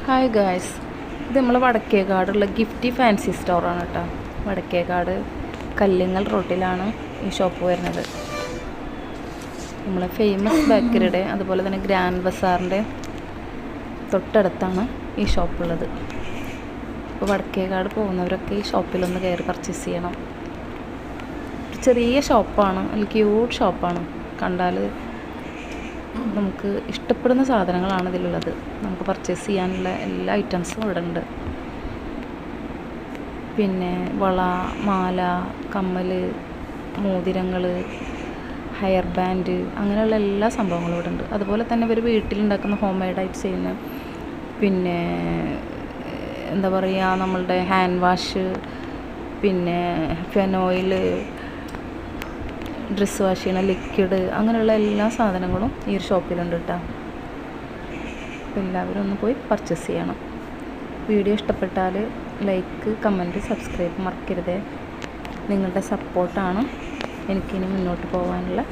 Hi guys, ഇത് നമ്മൾ വടക്കേക്കാടുള്ള Gifty fancy സ്റ്റോറാണ് കേട്ടോ. വടക്കേക്കാട് കല്ലിങ്ങൽ റോട്ടിലാണ് ഈ ഷോപ്പ് വരുന്നത്. നമ്മളെ ഫേമസ് ബേക്കറിയുടെ അതുപോലെ തന്നെ ഗ്രാൻഡ് ബസാറിൻ്റെ തൊട്ടടുത്താണ് ഈ ഷോപ്പുള്ളത്. അപ്പോൾ വടക്കേക്കാട് പോകുന്നവരൊക്കെ ഈ ഷോപ്പിലൊന്ന് കയറി പർച്ചേസ് ചെയ്യണം. ചെറിയ ഷോപ്പാണ്, നല്ല ക്യൂട്ട് ഷോപ്പാണ്. കണ്ടാൽ നമുക്ക് ഇഷ്ടപ്പെടുന്ന സാധനങ്ങളാണ് ഇതിലുള്ളത്. നമുക്ക് പർച്ചേസ് ചെയ്യാനുള്ള എല്ലാ ഐറ്റംസും ഇവിടെ ഉണ്ട്. പിന്നെ വള, മാല, കമ്മൽ, മോതിരങ്ങൾ, ഹെയർ ബാൻഡ്, അങ്ങനെയുള്ള എല്ലാ സംഭവങ്ങളും ഇവിടെ ഉണ്ട്. അതുപോലെ തന്നെ ഇവർ വീട്ടിലുണ്ടാക്കുന്ന ഹോം മെയ്ഡായിട്ട് ചെയ്യുന്ന പിന്നെ എന്താ പറയുക, നമ്മളുടെ ഹാൻഡ് വാഷ്, പിന്നെ ഫെനോയിൽ, ഡ്രസ്സ് വാഷ് ചെയ്യണ ലിക്വിഡ്, അങ്ങനെയുള്ള എല്ലാ സാധനങ്ങളും ഈ ഒരു ഷോപ്പിലുണ്ട് കേട്ടോ. അപ്പോൾ എല്ലാവരും ഒന്ന് പോയി പർച്ചേസ് ചെയ്യണം. വീഡിയോ ഇഷ്ടപ്പെട്ടാൽ ലൈക്ക്, കമൻറ്റ്, സബ്സ്ക്രൈബ് മറക്കരുത്. നിങ്ങളുടെ സപ്പോർട്ടാണ് എനിക്കിനി മുന്നോട്ട് പോകാനുള്ള